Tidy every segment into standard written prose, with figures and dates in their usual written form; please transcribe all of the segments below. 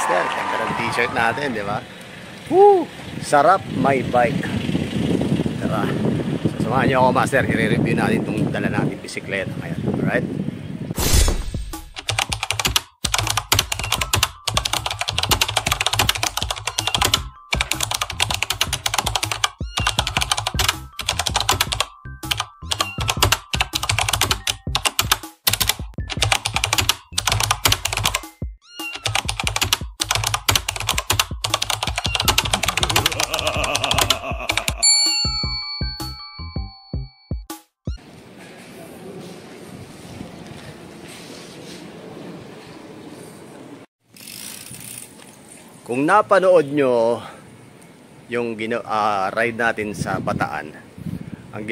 master, ganda ng t-shirt natin, di ba? Woo! Sarap my bike. Tara. So, samahan niyo ako master, i-review natin itong dala natin bisikleta ngayon. Alright? Kung napanood nyo yung ride natin sa Bataan, ang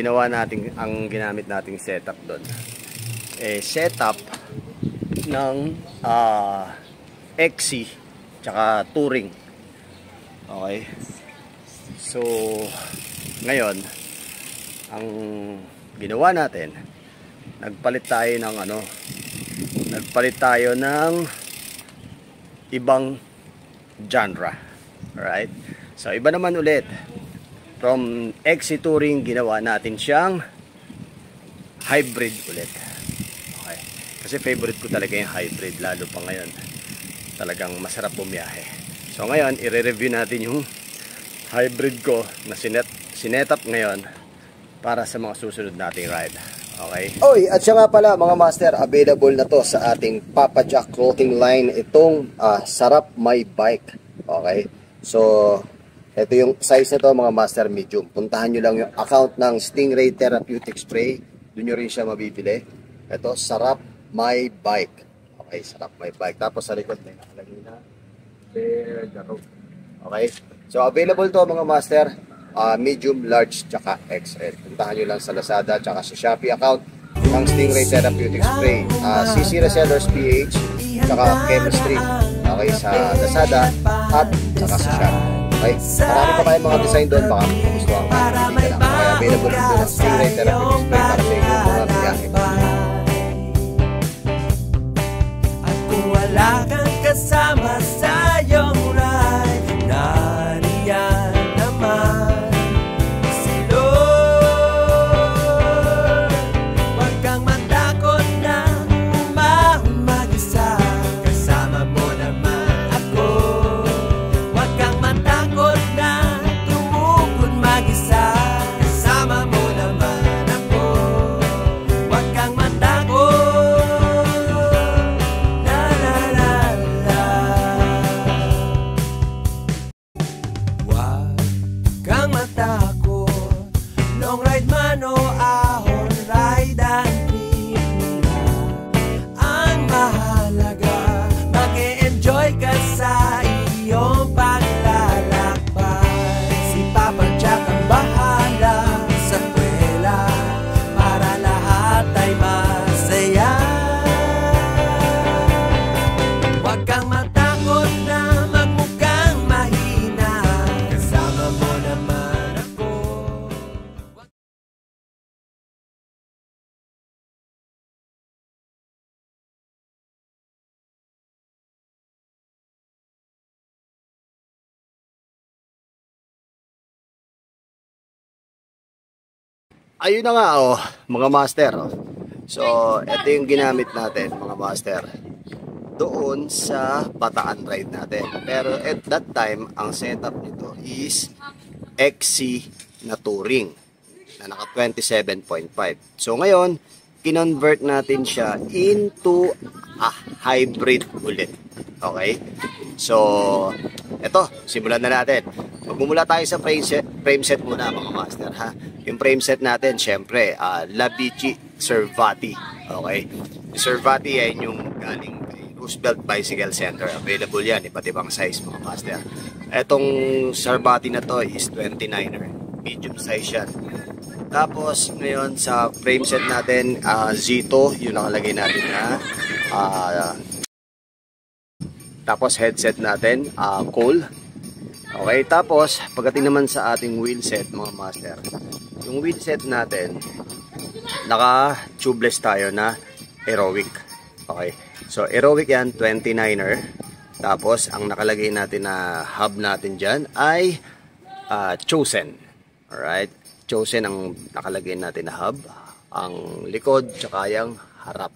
ginamit nating setup doon, setup ng XC tsaka Touring. Okay. So ngayon, ang ginawa natin, nagpalit tayo ng ibang genre. Alright? So iba naman ulit. From XC Touring, ginawa natin siyang hybrid ulit. Okay. Kasi favorite ko talaga yung hybrid, lalo pa ngayon. Talagang masarap bumiyahe. So ngayon, i-review natin yung hybrid ko na sinet up ngayon para sa mga susunod nating ride. Okay. Oy, at siya nga pala mga master, available na to sa ating Papa Jack clothing line, itong Sarap My Bike. Okay. So, ito yung size nito mga master, medium. Puntahan nyo lang yung account ng Stingray Therapeutic Spray. Doon nyo rin siya mabibili. Ito, Sarap My Bike. Okay, Sarap My Bike. Tapos sa likod may nakalagay na Bear the Road. Okay. So, available to mga master. Medium, large, tsaka XL. Puntahan nyo lang sa Lazada tsaka sa Shopee account ng Stingray Therapeutic Spray. CC Resellers PH tsaka Chemistry. Okay, sa Lazada at tsaka sa Shopee. Okay, marami pa kayong mga design doon, baka gusto ang pili ka lang. Okay, available dito ng Stingray Therapeutic Spray para sa inyong mga biyahe. At kung wala kang kasama sa iyong ride, nariyan naman ayun na nga mga master. So ito yung ginamit natin mga master doon sa Bataan ride natin. Pero at that time, ang setup nito is XC na Touring na naka 27.5. So ngayon, kinonvert natin siya into a hybrid ulit. Okay? So eto, simulan na natin. Magmumula tayo sa frame set muna mga master ha. Yung frame set natin, syempre, Labici Servati. Okay? Yung Servati ay yung galing kay Roosevelt Bicycle Center. Available yan, iba't ibang size mga master. Etong Servati na to is 29er. Medium size yan. Tapos, ngayon sa frame set natin, Zito, yung nakalagay natin na tapos headset natin, Cole. Okay, tapos pagdating naman sa ating wheelset mga master, yung wheelset natin naka tubeless tayo na Aerowick. Okay, so Aerowick yan, 29er. Tapos, ang nakalagay natin na hub natin dyan ay Chosen. Alright? Chosen ang nakalagay natin na hub. Ang likod, tsaka yung harap.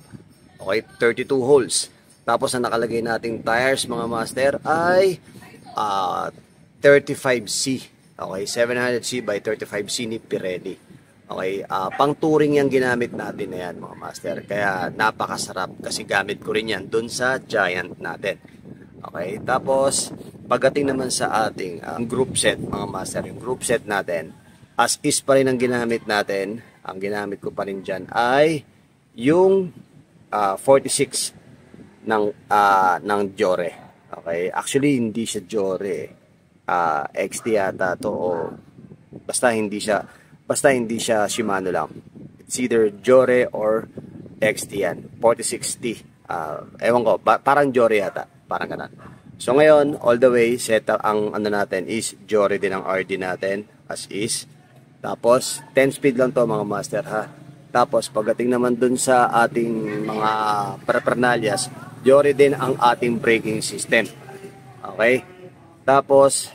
Okay? 32 holes. Tapos, ang nakalagay nating tires, mga master, ay 35C. Okay? 700C by 35C ni Pirelli. Okay? Pang touring yung ginamit natin na yan, mga master. Kaya, napakasarap kasi gamit ko rin yan dun sa Giant natin. Okay, tapos pagdating naman sa ating group set, mga master, yung group set natin, as is pa rin ang ginamit natin. Ang ginamit ko pa rin dyan ay yung 46 ng Jore. Okay, actually hindi siya Jore. XT yata to, o basta hindi siya Shimano lang. It's either Jore or XT yan. 46T. Ewan ko, parang Jore yata. Parang ganun. So ngayon, all the way, set up ang ano natin is Jore din ang RD natin as is. Tapos 10 speed lang to, mga master, ha. Tapos pagdating naman dun sa ating mga paraphernalias, Jore din ang ating braking system. Okay? Tapos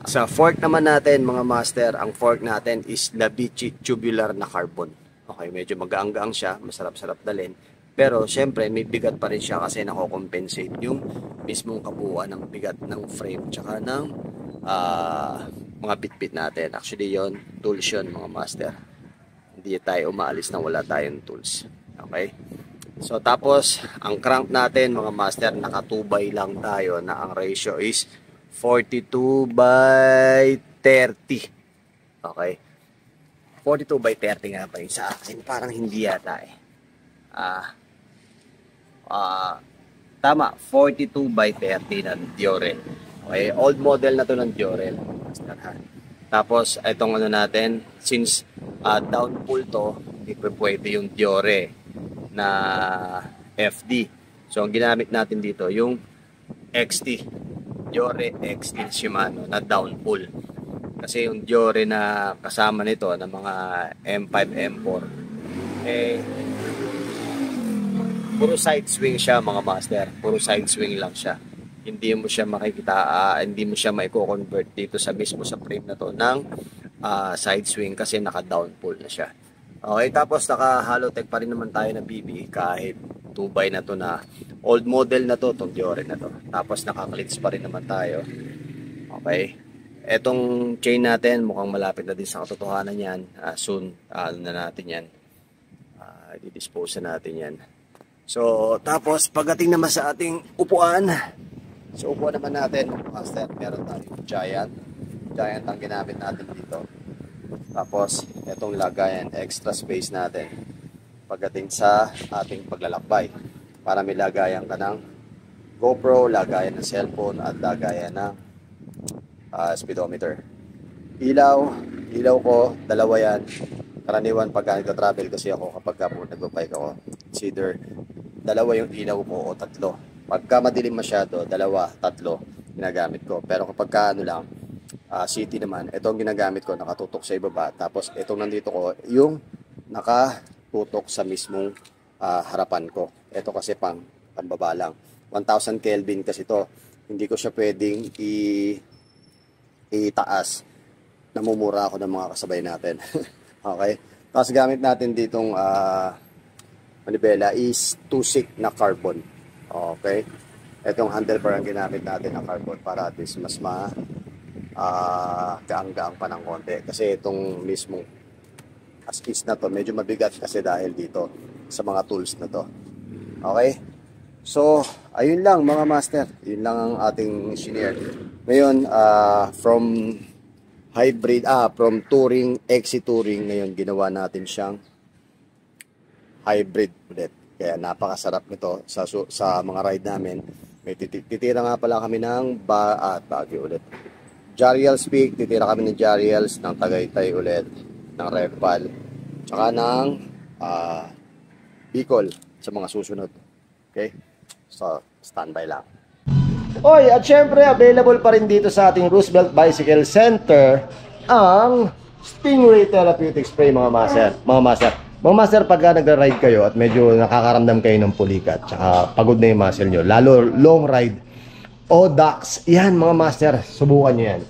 sa fork naman natin, mga master, ang fork natin is Labici tubular na carbon. Okay, medyo magaang-gaang siya, masarap-sarap dalhin. Pero syempre may bigat pa rin siya kasi nako-compensate yung mismong kabuuan ng bigat ng frame tsaka ng mga bitbit natin. Actually yon, tools yun, mga master. Hindi tayo umaalis na wala tayong tools. Okay? So tapos ang crank natin, mga master, nakatubay lang tayo na ang ratio is 42 by 30. Okay? 42 by 30 nga ba yun sa akin? Parang hindi yata eh. Tama, 42 by 30 ng Jore. Okay, old model na to ng Jore. Tapos, itong ano natin, since down pull to, hindi pwede yung Jore na FD. So, ang ginamit natin dito, yung XT. Jore XT Shimano na down pull. Kasi yung Jore na kasama nito, na mga M5, M4, puro side swing siya, mga master. Puro side swing lang siya. Hindi mo siya makikita, hindi mo siya maiko-convert dito sa mismo sa frame na to ng side swing kasi naka-down pull na siya. Okay, tapos naka-Halotech pa rin naman tayo na BB kahit 2x na to na old model na to, itong Jore na to. Tapos naka-clits pa rin naman tayo. Okay. Etong chain natin, mukhang malapit na din sa katotohanan yan. Soon, ano na natin yan. I-dispose na natin yan. So, tapos pagdating naman sa ating upuan, so upuan naman natin, master, meron tayong Giant. Giant ang ginamit natin dito. Tapos, itong lagayan, extra space natin pagdating sa ating paglalakbay. Para may lagayan ka ng GoPro, lagayan ng cellphone, at lagayan ng speedometer. Ilaw ko, dalawa yan. Karaniwan pagka nagta-travel kasi ako kapag nagbabike ako, it's either dalawa yung ilaw ko o tatlo. Pagka madilim masyado, dalawa, tatlo ginagamit ko. Pero kapag ano lang, city naman, ito ang ginagamit ko, nakatutok sa ibaba. Tapos itong nandito ko, yung nakatutok sa mismong harapan ko. Ito kasi pambaba lang. 1000 Kelvin kasi to. Hindi ko siya pwedeng itaas. Namumura ako ng mga kasabay natin. Okay? Tapos gamit natin ditong manibela is 2-stick na carbon. Okay? Itong handlebar ang ginamit natin na carbon para at least mas gaang-gaang pa ng konti. Kasi itong mismong askis na to, medyo mabigat kasi dahil dito sa mga tools na to. Okay? So, ayun lang mga master. Yun lang ang ating engineer. Ngayon, from hybrid, from touring, XC touring, ngayon ginawa natin siyang hybrid ulit. Kaya napakasarap nito sa mga ride namin. May titira nga pala kami ng Baguio ulit. Jariels Peak, titira kami ng Jariels, ng Tagaytay ulit, ng Repal, tsaka ng Bicol sa mga susunod. Okay? So, standby lang. Oy, at syempre available pa rin dito sa ating Roosevelt Bicycle Center ang Stingray Therapeutic Spray, mga master. Mga master, pagka nagra-ride kayo at medyo nakakaramdam kayo ng pulikat, tsaka pagod na yung muscle nyo, lalo long ride, Odax. Yan mga master, subukan nyo yan.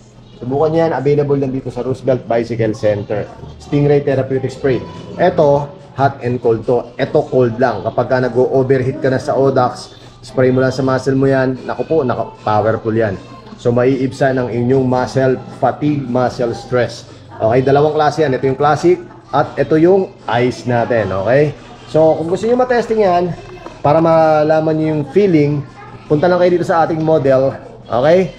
Subukan nyo yan, available lang dito sa Roosevelt Bicycle Center. Stingray Therapeutic Spray. Ito, hot and cold to. Ito cold lang. Kapag ka nag-overheat ka na sa Odax, spray mo lang sa muscle mo yan. Naku po, powerful yan. So maiibsan ang inyong muscle fatigue, muscle stress. Okay, dalawang klase yan. Ito yung classic at ito yung ice natin. Okay? So kung gusto nyo matesting yan, para malaman nyo yung feeling, punta lang kayo dito sa ating model. Okay?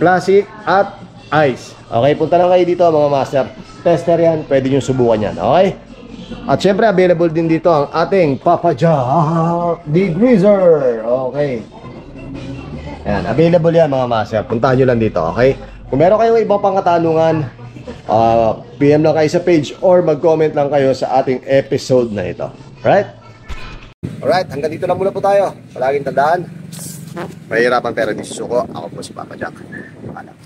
Classic at ice. Okay, punta lang kayo dito mga master. Tester yan, pwede nyo subukan yan. Okay? At syempre available din dito ang ating Papa Jack Degreaser. Okay. Ayan, available yan mga master. Puntahan nyo lang dito, okay? Kung meron kayong ibang pang katanungan, PM lang kayo sa page or mag-comment lang kayo sa ating episode na ito. Right? Alright, hanggang dito lang muna po tayo. Palaging tandaan, mahirapan pero di susuko. Ako po si Papa Jack. Paalam.